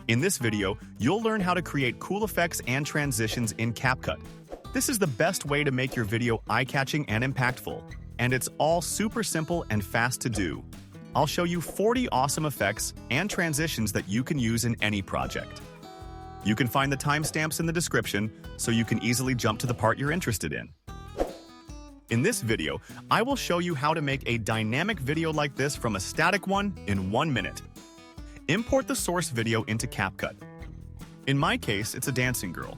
In this video, you'll learn how to create cool effects and transitions in Capcut. This is the best way to make your video eye-catching and impactful, and it's all super simple and fast to do. I'll show you 40 awesome effects and transitions that you can use in any project. You can find the timestamps in the description so you can easily jump to the part you're interested in. In this video, I will show you how to make a dynamic video like this from a static one in 1 minute. Import the source video into Capcut. In my case, it's a dancing girl.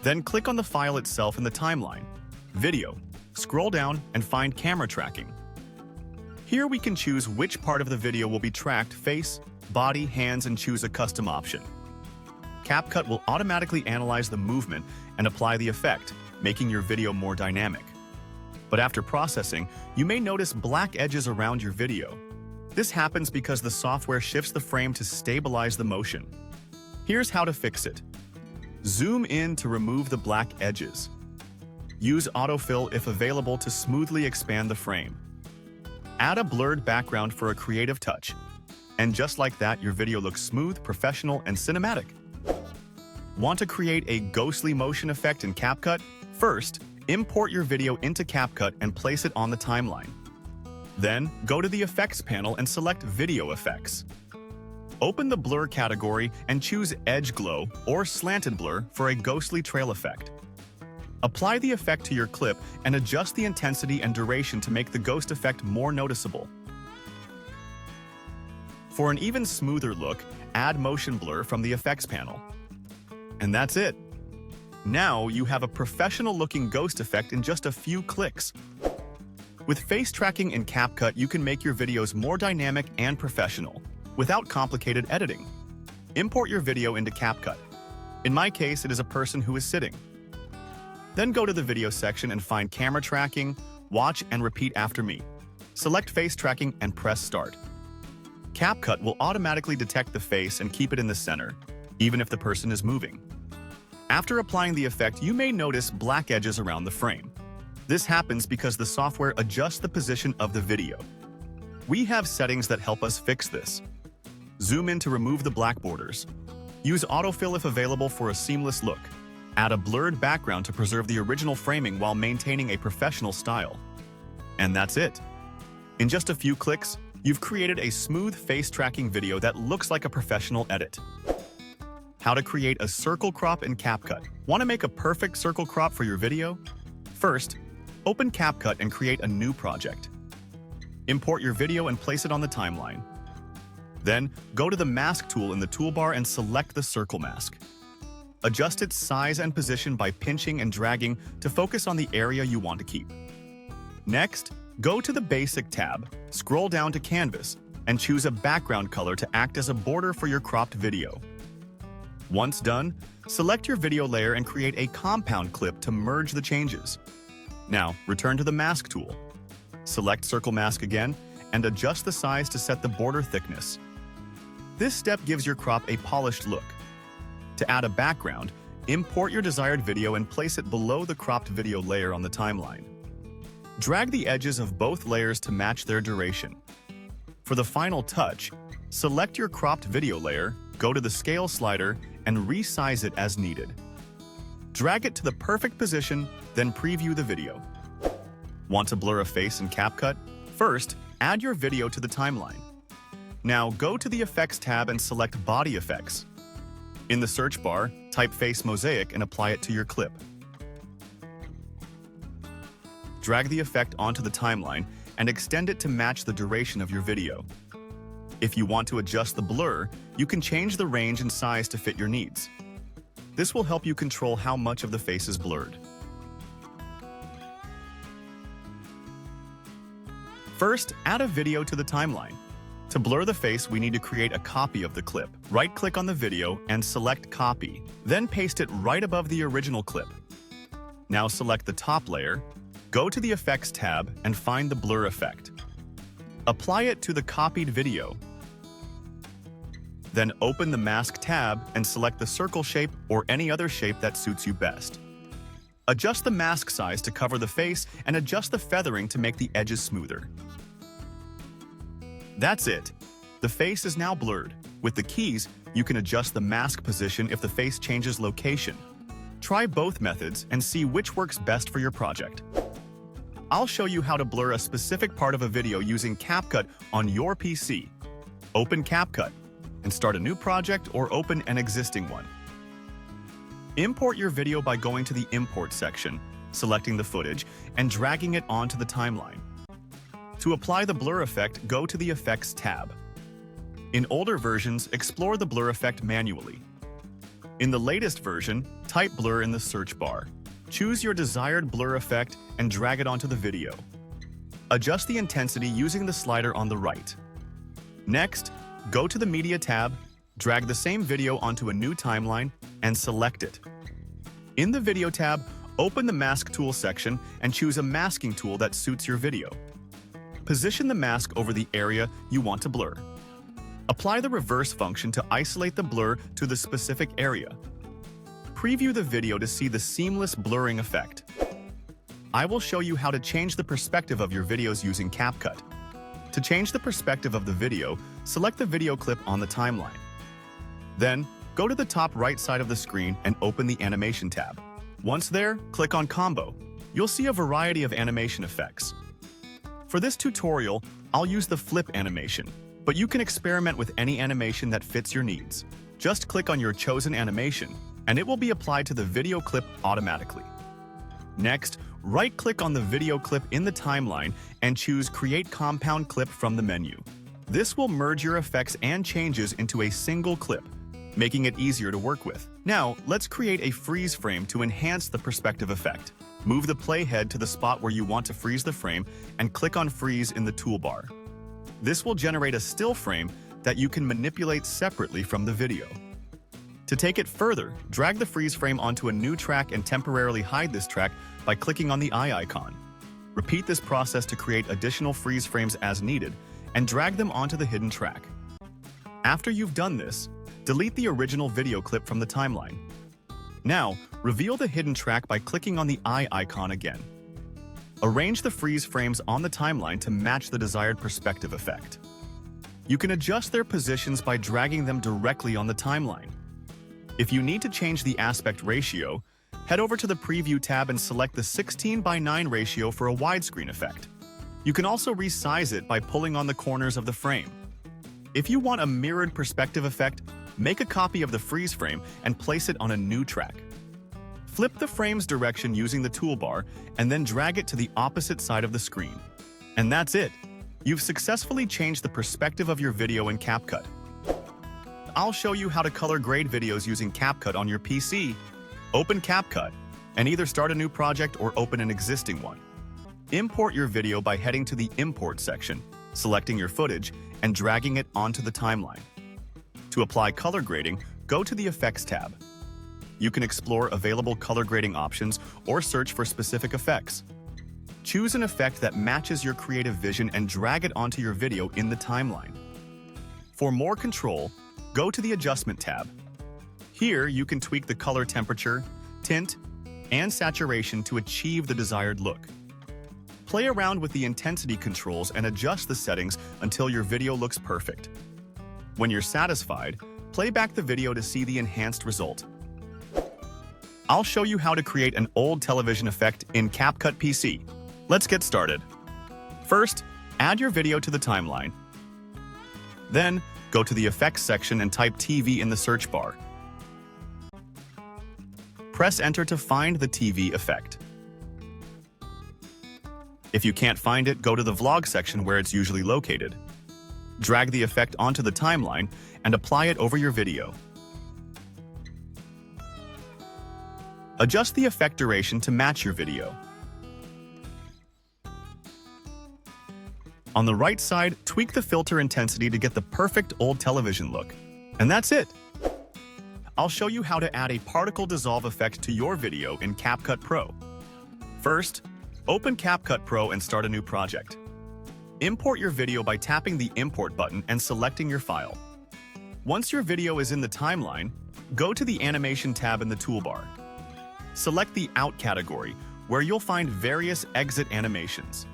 Then click on the file itself in the timeline, Video, scroll down and find Camera Tracking. Here we can choose which part of the video will be tracked, face, body, hands, and choose a custom option. Capcut will automatically analyze the movement and apply the effect, making your video more dynamic. But after processing, you may notice black edges around your video. This happens because the software shifts the frame to stabilize the motion. Here's how to fix it. Zoom in to remove the black edges. Use autofill if available to smoothly expand the frame. Add a blurred background for a creative touch. And just like that, your video looks smooth, professional, and cinematic. Want to create a ghostly motion effect in Capcut? First, import your video into Capcut and place it on the timeline. Then, go to the Effects panel and select Video Effects. Open the Blur category and choose Edge Glow or Slanted Blur for a ghostly trail effect. Apply the effect to your clip and adjust the intensity and duration to make the ghost effect more noticeable. For an even smoother look, add Motion Blur from the Effects panel. And that's it. Now you have a professional-looking ghost effect in just a few clicks. With face tracking in Capcut, you can make your videos more dynamic and professional, without complicated editing. Import your video into Capcut. In my case, it is a person who is sitting. Then go to the video section and find Camera Tracking, watch and repeat after me. Select Face Tracking and press Start. Capcut will automatically detect the face and keep it in the center, even if the person is moving. After applying the effect, you may notice black edges around the frame. This happens because the software adjusts the position of the video. We have settings that help us fix this. Zoom in to remove the black borders. Use autofill if available for a seamless look. Add a blurred background to preserve the original framing while maintaining a professional style. And that's it. In just a few clicks, you've created a smooth face tracking video that looks like a professional edit. How to create a circle crop in Capcut. Want to make a perfect circle crop for your video? First, open Capcut and create a new project. Import your video and place it on the timeline. Then, go to the Mask tool in the toolbar and select the circle mask. Adjust its size and position by pinching and dragging to focus on the area you want to keep. Next, go to the Basic tab, scroll down to Canvas, and choose a background color to act as a border for your cropped video. Once done, select your video layer and create a compound clip to merge the changes. Now, return to the Mask tool. Select Circle Mask again and adjust the size to set the border thickness. This step gives your crop a polished look. To add a background, import your desired video and place it below the cropped video layer on the timeline. Drag the edges of both layers to match their duration. For the final touch, select your cropped video layer, go to the Scale slider, and resize it as needed. Drag it to the perfect position, then preview the video. Want to blur a face in Capcut? First, add your video to the timeline. Now go to the Effects tab and select Body Effects. In the search bar, type Face Mosaic and apply it to your clip. Drag the effect onto the timeline and extend it to match the duration of your video. If you want to adjust the blur, you can change the range and size to fit your needs. This will help you control how much of the face is blurred. First, add a video to the timeline. To blur the face, we need to create a copy of the clip. Right-click on the video and select Copy, then paste it right above the original clip. Now select the top layer, go to the Effects tab and find the blur effect. Apply it to the copied video. Then open the Mask tab and select the circle shape or any other shape that suits you best. Adjust the mask size to cover the face and adjust the feathering to make the edges smoother. That's it. The face is now blurred. With the keys, You can adjust the mask position if the face changes location. Try both methods and see which works best for your project. I'll show you how to blur a specific part of a video using Capcut on your PC. Open Capcut and start a new project or open an existing one. Import your video by going to the Import section, selecting the footage, and dragging it onto the timeline. To apply the blur effect, go to the Effects tab. In older versions, explore the blur effect manually. In the latest version, type blur in the search bar. Choose your desired blur effect and drag it onto the video. Adjust the intensity using the slider on the right. Next, go to the Media tab, drag the same video onto a new timeline, and select it. In the Video tab, open the Mask Tool section and choose a masking tool that suits your video. Position the mask over the area you want to blur. Apply the reverse function to isolate the blur to the specific area. Preview the video to see the seamless blurring effect. I will show you how to change the perspective of your videos using Capcut. To change the perspective of the video, select the video clip on the timeline. Then, go to the top right side of the screen and open the Animation tab. Once there, click on Combo. You'll see a variety of animation effects. For this tutorial, I'll use the flip animation, but you can experiment with any animation that fits your needs. Just click on your chosen animation, and it will be applied to the video clip automatically. Next, right-click on the video clip in the timeline and choose Create Compound Clip from the menu. This will merge your effects and changes into a single clip, making it easier to work with. Now, let's create a freeze frame to enhance the perspective effect. Move the playhead to the spot where you want to freeze the frame and click on Freeze in the toolbar. This will generate a still frame that you can manipulate separately from the video. To take it further, drag the freeze frame onto a new track and temporarily hide this track by clicking on the eye icon. Repeat this process to create additional freeze frames as needed and drag them onto the hidden track. After you've done this, delete the original video clip from the timeline. Now, reveal the hidden track by clicking on the eye icon again. Arrange the freeze frames on the timeline to match the desired perspective effect. You can adjust their positions by dragging them directly on the timeline. If you need to change the aspect ratio, head over to the Preview tab and select the 16:9 ratio for a widescreen effect. You can also resize it by pulling on the corners of the frame. If you want a mirrored perspective effect, make a copy of the freeze frame and place it on a new track. Flip the frame's direction using the toolbar and then drag it to the opposite side of the screen. And that's it! You've successfully changed the perspective of your video in Capcut. I'll show you how to color grade videos using Capcut on your PC. Open Capcut and either start a new project or open an existing one. Import your video by heading to the Import section, selecting your footage, and dragging it onto the timeline. To apply color grading, go to the Effects tab. You can explore available color grading options or search for specific effects. Choose an effect that matches your creative vision and drag it onto your video in the timeline. For more control, go to the Adjustment tab. Here, you can tweak the color temperature, tint, and saturation to achieve the desired look. Play around with the intensity controls and adjust the settings until your video looks perfect. When you're satisfied, play back the video to see the enhanced result. I'll show you how to create an old television effect in Capcut PC. Let's get started. First, add your video to the timeline. Then, go to the Effects section and type TV in the search bar. Press Enter to find the TV effect. If you can't find it, go to the Vlog section where it's usually located. Drag the effect onto the timeline and apply it over your video. Adjust the effect duration to match your video. On the right side, tweak the filter intensity to get the perfect old television look. And that's it! I'll show you how to add a particle dissolve effect to your video in Capcut Pro. First, open Capcut Pro and start a new project. Import your video by tapping the Import button and selecting your file. Once your video is in the timeline, go to the Animation tab in the toolbar. Select the Out category, where you'll find various exit animations.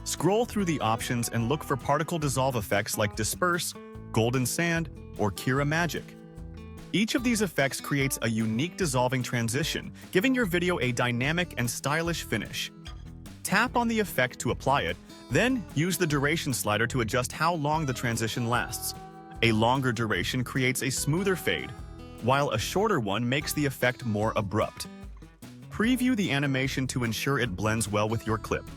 Scroll through the options and look for particle dissolve effects like Disperse, Golden Sand, or Kira Magic. Each of these effects creates a unique dissolving transition, giving your video a dynamic and stylish finish. Tap on the effect to apply it, then use the duration slider to adjust how long the transition lasts. A longer duration creates a smoother fade, while a shorter one makes the effect more abrupt. Preview the animation to ensure it blends well with your clip.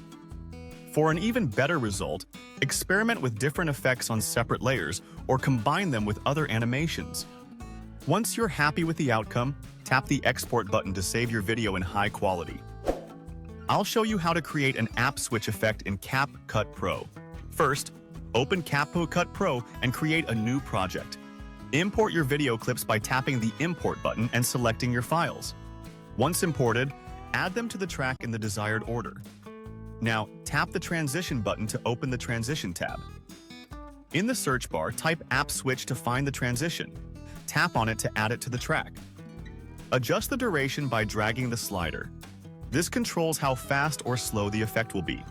For an even better result, experiment with different effects on separate layers or combine them with other animations. Once you're happy with the outcome, tap the Export button to save your video in high quality. I'll show you how to create an app switch effect in Capcut Pro. First, open Capcut Pro and create a new project. Import your video clips by tapping the Import button and selecting your files. Once imported, add them to the track in the desired order. Now, tap the Transition button to open the Transition tab. In the search bar, type App Switch to find the transition. Tap on it to add it to the track. Adjust the duration by dragging the slider. This controls how fast or slow the effect will be.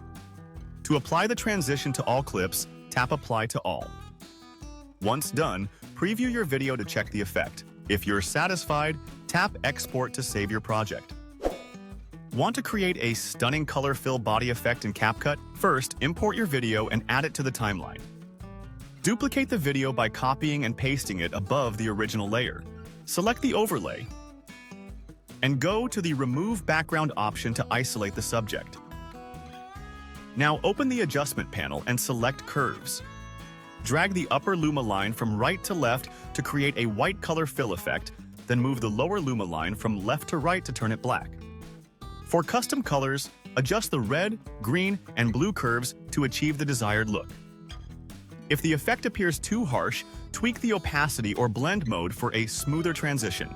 To apply the transition to all clips, tap Apply to All. Once done, preview your video to check the effect. If you're satisfied, tap Export to save your project. Want to create a stunning color fill body effect in Capcut? First, import your video and add it to the timeline. Duplicate the video by copying and pasting it above the original layer. Select the overlay and go to the Remove Background option to isolate the subject. Now open the Adjustment panel and select Curves. Drag the upper luma line from right to left to create a white color fill effect, then move the lower luma line from left to right to turn it black. For custom colors, adjust the red, green, and blue curves to achieve the desired look. If the effect appears too harsh, tweak the opacity or blend mode for a smoother transition.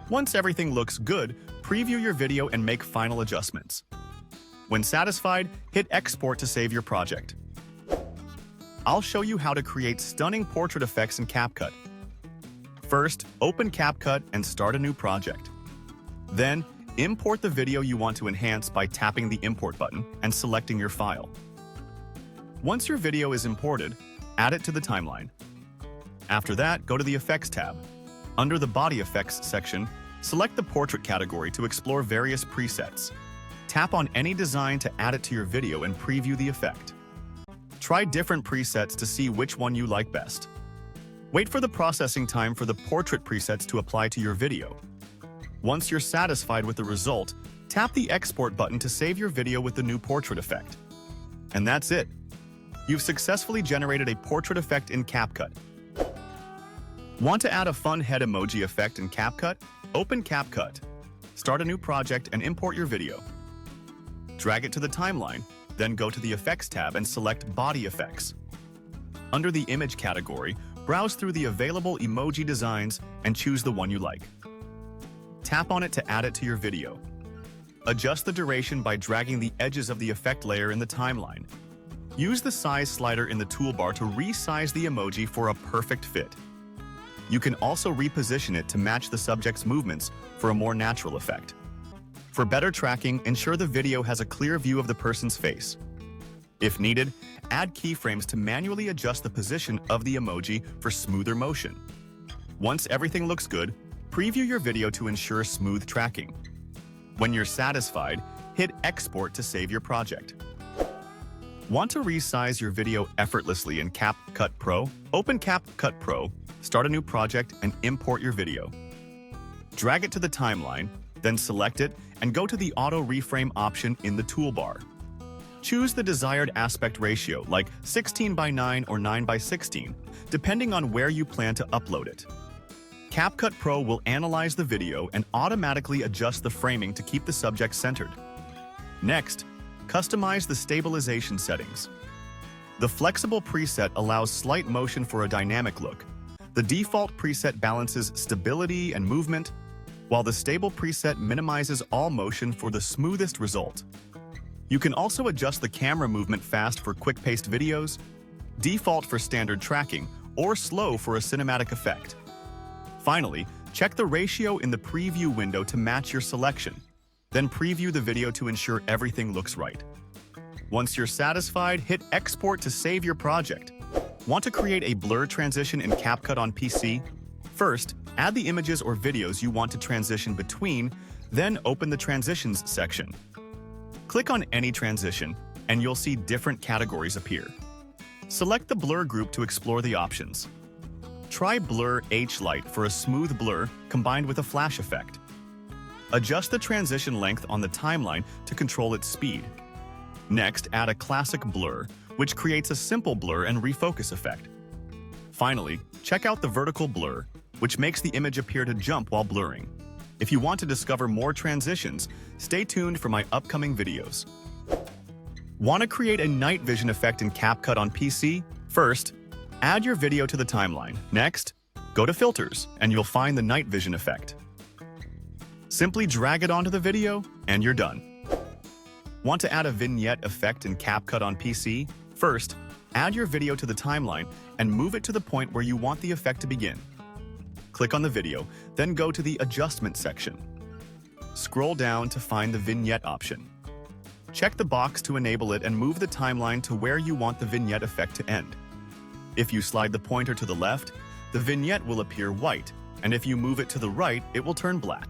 Once everything looks good, preview your video and make final adjustments. When satisfied, hit Export to save your project. I'll show you how to create stunning portrait effects in Capcut. First, open Capcut and start a new project. Then, import the video you want to enhance by tapping the Import button and selecting your file. Once your video is imported, add it to the timeline. After that, go to the Effects tab. Under the Body Effects section, select the Portrait category to explore various presets. Tap on any design to add it to your video and preview the effect. Try different presets to see which one you like best. Wait for the processing time for the portrait presets to apply to your video. Once you're satisfied with the result, tap the Export button to save your video with the new portrait effect. And that's it. You've successfully generated a portrait effect in Capcut. Want to add a fun head emoji effect in Capcut? Open Capcut. Start a new project and import your video. Drag it to the timeline, then go to the Effects tab and select Body Effects. Under the Image category, browse through the available emoji designs and choose the one you like. Tap on it to add it to your video. Adjust the duration by dragging the edges of the effect layer in the timeline. Use the size slider in the toolbar to resize the emoji for a perfect fit. You can also reposition it to match the subject's movements for a more natural effect. For better tracking, ensure the video has a clear view of the person's face. If needed, add keyframes to manually adjust the position of the emoji for smoother motion. Once everything looks good, preview your video to ensure smooth tracking. When you're satisfied, hit Export to save your project. Want to resize your video effortlessly in Capcut Pro? Open Capcut Pro, start a new project, and import your video. Drag it to the timeline, then select it and go to the Auto Reframe option in the toolbar. Choose the desired aspect ratio, like 16:9 or 9:16, depending on where you plan to upload it. Capcut Pro will analyze the video and automatically adjust the framing to keep the subject centered. Next, customize the stabilization settings. The flexible preset allows slight motion for a dynamic look. The default preset balances stability and movement, while the stable preset minimizes all motion for the smoothest result. You can also adjust the camera movement fast for quick-paced videos, default for standard tracking, or slow for a cinematic effect. Finally, check the ratio in the preview window to match your selection. Then preview the video to ensure everything looks right. Once you're satisfied, hit Export to save your project. Want to create a blur transition in Capcut on PC? First, add the images or videos you want to transition between, then open the Transitions section. Click on any transition, and you'll see different categories appear. Select the blur group to explore the options. Try Blur H-Light for a smooth blur combined with a flash effect. Adjust the transition length on the timeline to control its speed. Next, add a classic blur, which creates a simple blur and refocus effect. Finally, check out the vertical blur, which makes the image appear to jump while blurring. If you want to discover more transitions, stay tuned for my upcoming videos. Want to create a night vision effect in Capcut on PC? First, add your video to the timeline. Next, go to Filters, and you'll find the night vision effect. Simply drag it onto the video, and you're done. Want to add a Vignette Effect in Capcut on PC? First, add your video to the timeline and move it to the point where you want the effect to begin. Click on the video, then go to the Adjustment section. Scroll down to find the Vignette option. Check the box to enable it and move the timeline to where you want the vignette effect to end. If you slide the pointer to the left, the vignette will appear white, and if you move it to the right, it will turn black.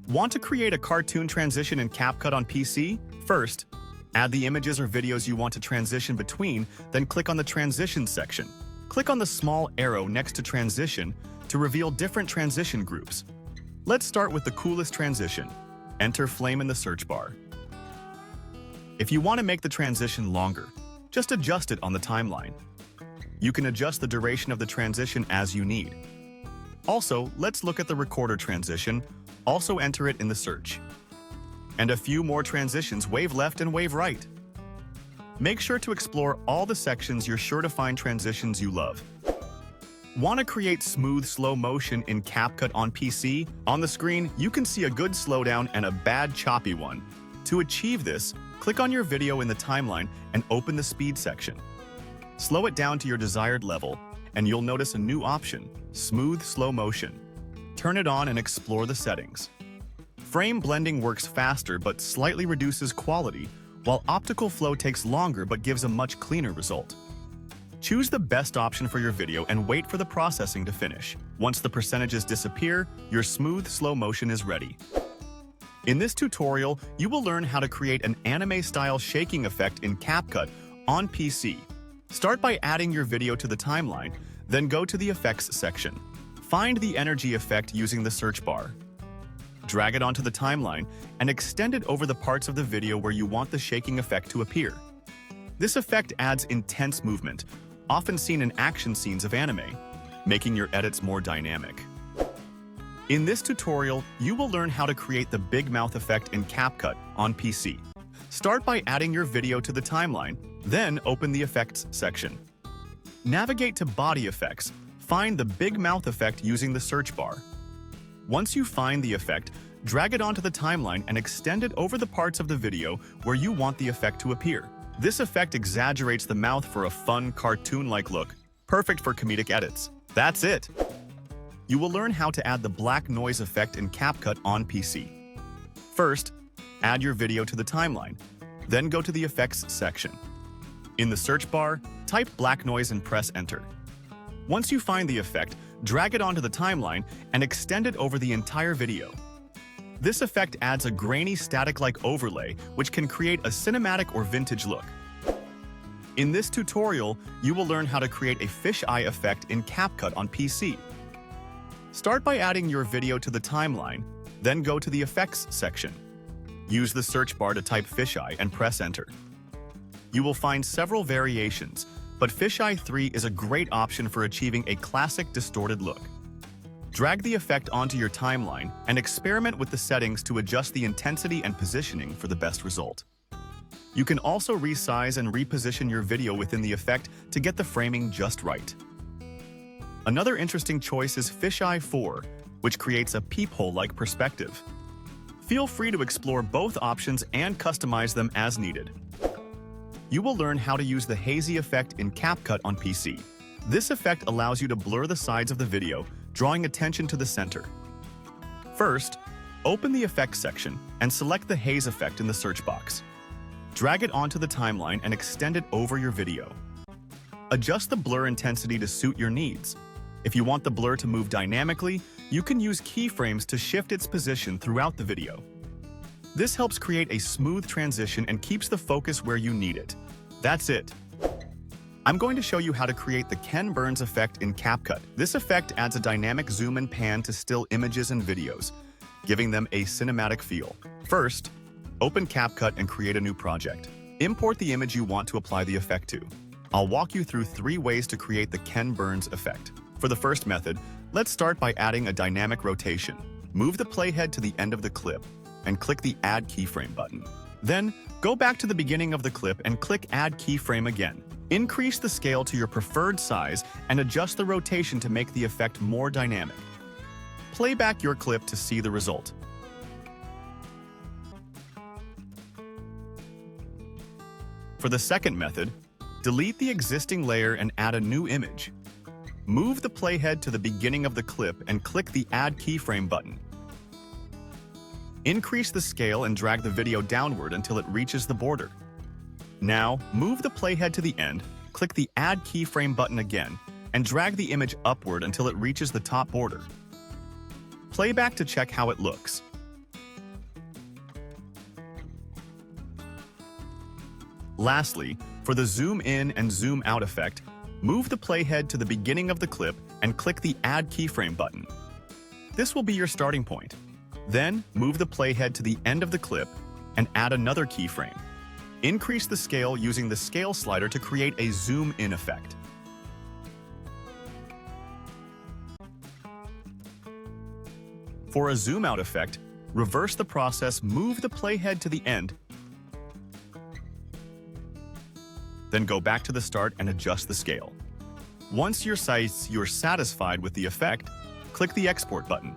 Want to create a cartoon transition in Capcut on PC? First, add the images or videos you want to transition between, then click on the Transitions section. Click on the small arrow next to Transition to reveal different transition groups. Let's start with the coolest transition. Enter Flame in the search bar. If you want to make the transition longer, just adjust it on the timeline. You can adjust the duration of the transition as you need. Also, let's look at the recorder transition. Also enter it in the search. And a few more transitions, wave left and wave right. Make sure to explore all the sections you're sure to find transitions you love. Want to create smooth slow motion in Capcut on PC? On the screen, you can see a good slowdown and a bad choppy one. To achieve this, click on your video in the timeline and open the speed section. Slow it down to your desired level, and you'll notice a new option, Smooth Slow Motion. Turn it on and explore the settings. Frame blending works faster but slightly reduces quality, while optical flow takes longer but gives a much cleaner result. Choose the best option for your video and wait for the processing to finish. Once the percentages disappear, your smooth slow motion is ready. In this tutorial, you will learn how to create an anime-style shaking effect in Capcut on PC. Start by adding your video to the timeline, then go to the Effects section. Find the energy effect using the search bar. Drag it onto the timeline and extend it over the parts of the video where you want the shaking effect to appear. This effect adds intense movement, often seen in action scenes of anime, making your edits more dynamic. In this tutorial, you will learn how to create the big mouth effect in Capcut on PC. Start by adding your video to the timeline, then open the Effects section. Navigate to Body Effects, find the big mouth effect using the search bar. Once you find the effect, drag it onto the timeline and extend it over the parts of the video where you want the effect to appear. This effect exaggerates the mouth for a fun, cartoon-like look, perfect for comedic edits. That's it! You will learn how to add the black noise effect in Capcut on PC. First, add your video to the timeline, then go to the Effects section. In the search bar, type black noise and press Enter. Once you find the effect, drag it onto the timeline and extend it over the entire video. This effect adds a grainy static-like overlay which can create a cinematic or vintage look. In this tutorial, you will learn how to create a fisheye effect in Capcut on PC. Start by adding your video to the timeline, then go to the Effects section. Use the search bar to type fisheye and press Enter. You will find several variations, but Fisheye 3 is a great option for achieving a classic distorted look. Drag the effect onto your timeline and experiment with the settings to adjust the intensity and positioning for the best result. You can also resize and reposition your video within the effect to get the framing just right. Another interesting choice is Fisheye 4, which creates a peephole-like perspective. Feel free to explore both options and customize them as needed. You will learn how to use the Hazy Effect in Capcut on PC. This effect allows you to blur the sides of the video, drawing attention to the center. First, open the Effects section and select the Haze effect in the search box. Drag it onto the timeline and extend it over your video. Adjust the blur intensity to suit your needs. If you want the blur to move dynamically, you can use keyframes to shift its position throughout the video. This helps create a smooth transition and keeps the focus where you need it. That's it. I'm going to show you how to create the Ken Burns effect in Capcut. This effect adds a dynamic zoom and pan to still images and videos, giving them a cinematic feel. First, open Capcut and create a new project. Import the image you want to apply the effect to. I'll walk you through 3 ways to create the Ken Burns effect. For the first method, let's start by adding a dynamic rotation. Move the playhead to the end of the clip and click the Add Keyframe button. Then, go back to the beginning of the clip and click Add Keyframe again. Increase the scale to your preferred size and adjust the rotation to make the effect more dynamic. Play back your clip to see the result. For the second method, delete the existing layer and add a new image. Move the playhead to the beginning of the clip and click the Add Keyframe button. Increase the scale and drag the video downward until it reaches the border. Now, move the playhead to the end, click the Add Keyframe button again, and drag the image upward until it reaches the top border. Play back to check how it looks. Lastly, for the zoom in and zoom out effect, move the playhead to the beginning of the clip and click the Add Keyframe button. This will be your starting point. Then, move the playhead to the end of the clip and add another keyframe. Increase the scale using the scale slider to create a zoom in effect. For a zoom out effect, reverse the process, move the playhead to the end, then go back to the start and adjust the scale. Once you're satisfied with the effect, click the Export button.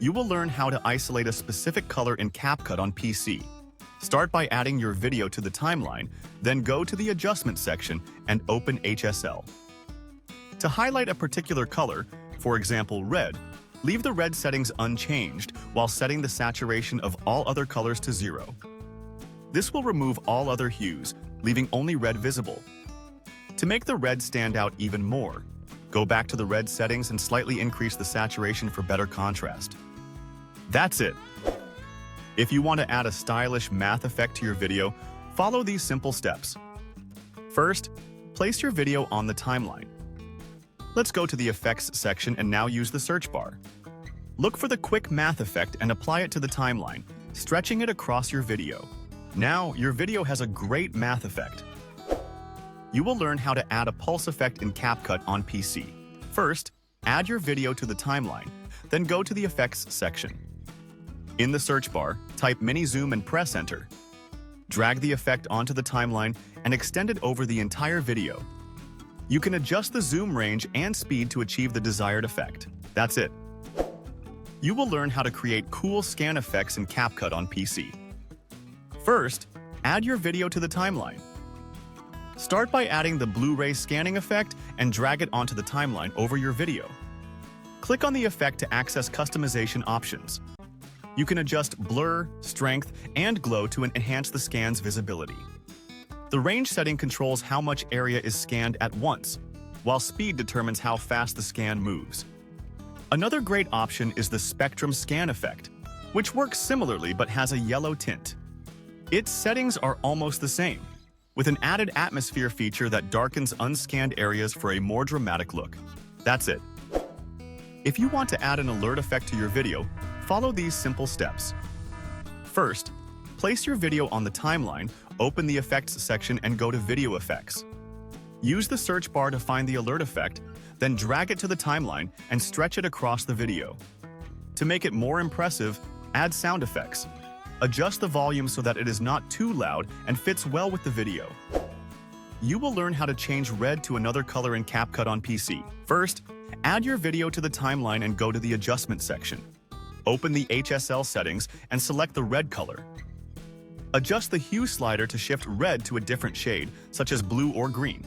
You will learn how to isolate a specific color in Capcut on PC. Start by adding your video to the timeline, then go to the Adjustment section and open HSL. To highlight a particular color, for example red, leave the red settings unchanged while setting the saturation of all other colors to 0. This will remove all other hues, leaving only red visible. To make the red stand out even more, go back to the red settings and slightly increase the saturation for better contrast. That's it. If you want to add a stylish math effect to your video, follow these simple steps. First, place your video on the timeline. Let's go to the Effects section and now use the search bar. Look for the Quick Math effect and apply it to the timeline, stretching it across your video. Now, your video has a great math effect. You will learn how to add a pulse effect in Capcut on PC. First, add your video to the timeline, then go to the Effects section. In the search bar, type Mini Zoom and press Enter. Drag the effect onto the timeline and extend it over the entire video. You can adjust the zoom range and speed to achieve the desired effect. That's it. You will learn how to create cool scan effects in Capcut on PC. First, add your video to the timeline. Start by adding the Blu-ray scanning effect and drag it onto the timeline over your video. Click on the effect to access customization options. You can adjust blur, strength, and glow to enhance the scan's visibility. The range setting controls how much area is scanned at once, while speed determines how fast the scan moves. Another great option is the spectrum scan effect, which works similarly but has a yellow tint. Its settings are almost the same, with an added atmosphere feature that darkens unscanned areas for a more dramatic look. That's it. If you want to add an alert effect to your video, follow these simple steps. First, place your video on the timeline, open the Effects section and go to Video Effects. Use the search bar to find the alert effect, then drag it to the timeline and stretch it across the video. To make it more impressive, add sound effects. Adjust the volume so that it is not too loud and fits well with the video. You will learn how to change red to another color in Capcut on PC. First, add your video to the timeline and go to the Adjustment section. Open the HSL settings and select the red color. Adjust the hue slider to shift red to a different shade, such as blue or green.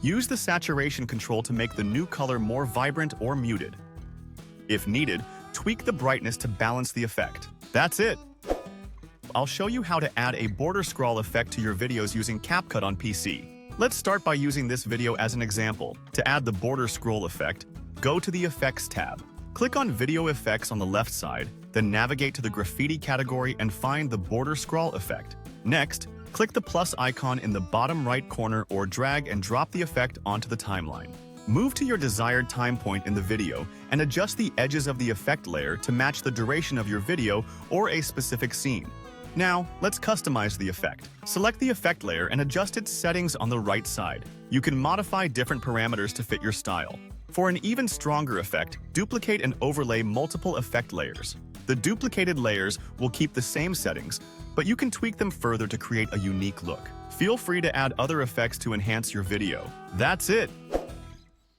Use the saturation control to make the new color more vibrant or muted. If needed, tweak the brightness to balance the effect. That's it! I'll show you how to add a border scroll effect to your videos using Capcut on PC. Let's start by using this video as an example. To add the border scroll effect, go to the Effects tab. Click on Video Effects on the left side, then navigate to the Graffiti category and find the border scroll effect. Next, click the plus icon in the bottom right corner or drag and drop the effect onto the timeline. Move to your desired time point in the video and adjust the edges of the effect layer to match the duration of your video or a specific scene. Now, let's customize the effect. Select the effect layer and adjust its settings on the right side. You can modify different parameters to fit your style. For an even stronger effect, duplicate and overlay multiple effect layers. The duplicated layers will keep the same settings, but you can tweak them further to create a unique look. Feel free to add other effects to enhance your video. That's it!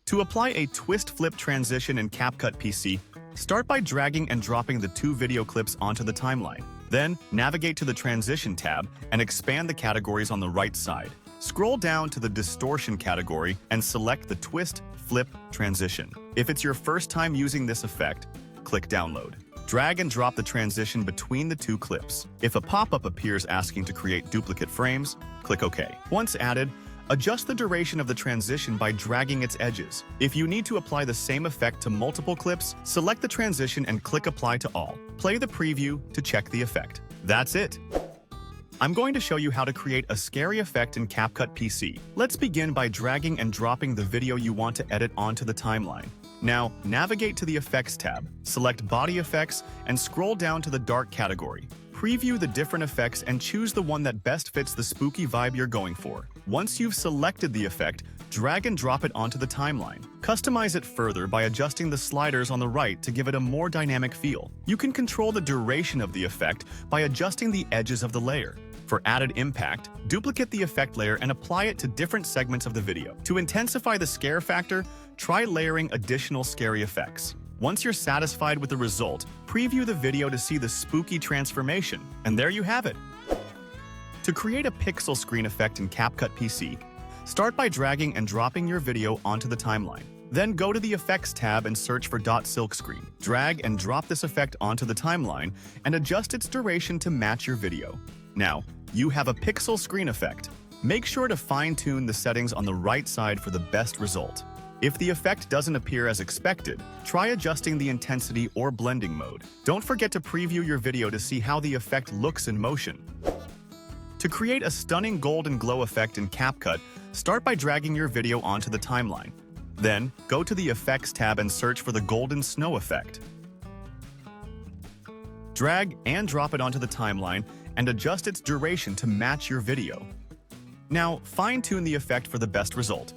To apply a twist flip transition in Capcut PC, start by dragging and dropping the two video clips onto the timeline. Then, navigate to the Transition tab and expand the categories on the right side. Scroll down to the Distortion category and select the Twist Flip Transition. If it's your first time using this effect, click Download. Drag and drop the transition between the two clips. If a pop-up appears asking to create duplicate frames, click OK. Once added, adjust the duration of the transition by dragging its edges. If you need to apply the same effect to multiple clips, select the transition and click Apply to All. Play the preview to check the effect. That's it! I'm going to show you how to create a scary effect in Capcut PC. Let's begin by dragging and dropping the video you want to edit onto the timeline. Now, navigate to the Effects tab, select Body Effects, and scroll down to the Dark category. Preview the different effects and choose the one that best fits the spooky vibe you're going for. Once you've selected the effect, drag and drop it onto the timeline. Customize it further by adjusting the sliders on the right to give it a more dynamic feel. You can control the duration of the effect by adjusting the edges of the layer. For added impact, duplicate the effect layer and apply it to different segments of the video. To intensify the scare factor, try layering additional scary effects. Once you're satisfied with the result, preview the video to see the spooky transformation. And there you have it! To create a pixel screen effect in Capcut PC, start by dragging and dropping your video onto the timeline. Then go to the Effects tab and search for .silkscreen. Drag and drop this effect onto the timeline and adjust its duration to match your video. Now, you have a pixel screen effect. Make sure to fine-tune the settings on the right side for the best result. If the effect doesn't appear as expected, try adjusting the intensity or blending mode. Don't forget to preview your video to see how the effect looks in motion. To create a stunning golden glow effect in Capcut, start by dragging your video onto the timeline. Then, go to the Effects tab and search for the golden snow effect. Drag and drop it onto the timeline and adjust its duration to match your video. Now, fine-tune the effect for the best result.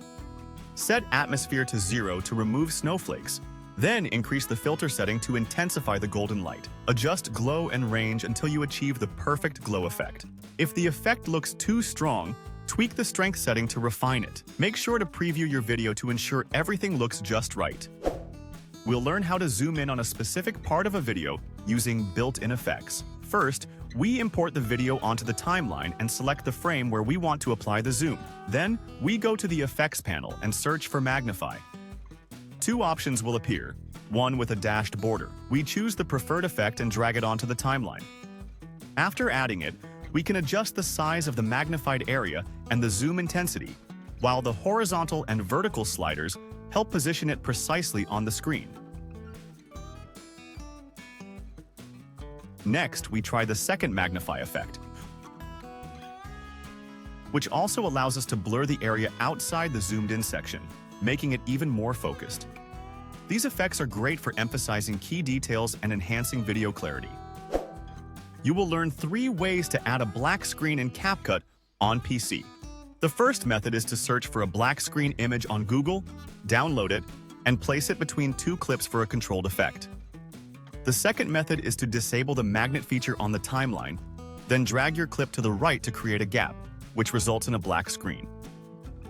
Set atmosphere to 0 to remove snowflakes. Then increase the filter setting to intensify the golden light. Adjust glow and range until you achieve the perfect glow effect. If the effect looks too strong, tweak the strength setting to refine it. Make sure to preview your video to ensure everything looks just right. We'll learn how to zoom in on a specific part of a video using built-in effects. First, we import the video onto the timeline and select the frame where we want to apply the zoom. Then, we go to the Effects panel and search for Magnify. Two options will appear, one with a dashed border. We choose the preferred effect and drag it onto the timeline. After adding it, we can adjust the size of the magnified area and the zoom intensity, while the horizontal and vertical sliders help position it precisely on the screen. Next, we try the second Magnify effect, which also allows us to blur the area outside the zoomed-in section, making it even more focused. These effects are great for emphasizing key details and enhancing video clarity. You will learn 3 ways to add a black screen in Capcut on PC. The first method is to search for a black screen image on Google, download it, and place it between 2 clips for a controlled effect. The second method is to disable the magnet feature on the timeline, then drag your clip to the right to create a gap, which results in a black screen.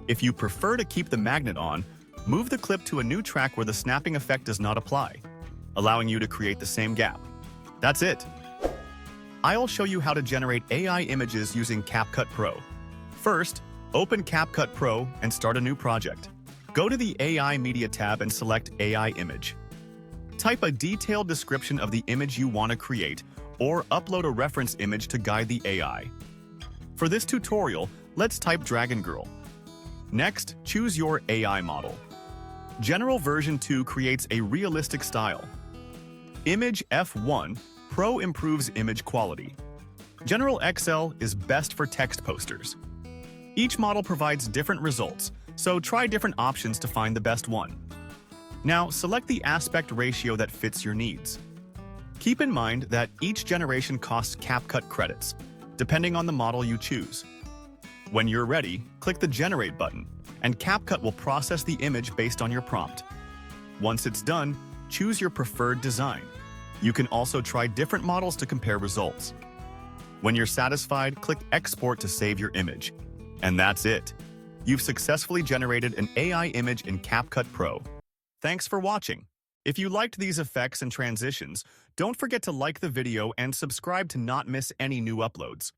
If you prefer to keep the magnet on, move the clip to a new track where the snapping effect does not apply, allowing you to create the same gap. That's it! I'll show you how to generate AI images using Capcut Pro. First, open Capcut Pro and start a new project. Go to the AI Media tab and select AI Image. Type a detailed description of the image you want to create, or upload a reference image to guide the AI. For this tutorial, let's type Dragon Girl. Next, choose your AI model. General version 2 creates a realistic style. Image F1 Pro improves image quality. General XL is best for text posters. Each model provides different results, so try different options to find the best one. Now, select the aspect ratio that fits your needs. Keep in mind that each generation costs Capcut credits, depending on the model you choose. When you're ready, click the Generate button, and Capcut will process the image based on your prompt. Once it's done, choose your preferred design. You can also try different models to compare results. When you're satisfied, click Export to save your image. And that's it. You've successfully generated an AI image in Capcut Pro. Thanks for watching. If you liked these effects and transitions, don't forget to like the video and subscribe to not miss any new uploads.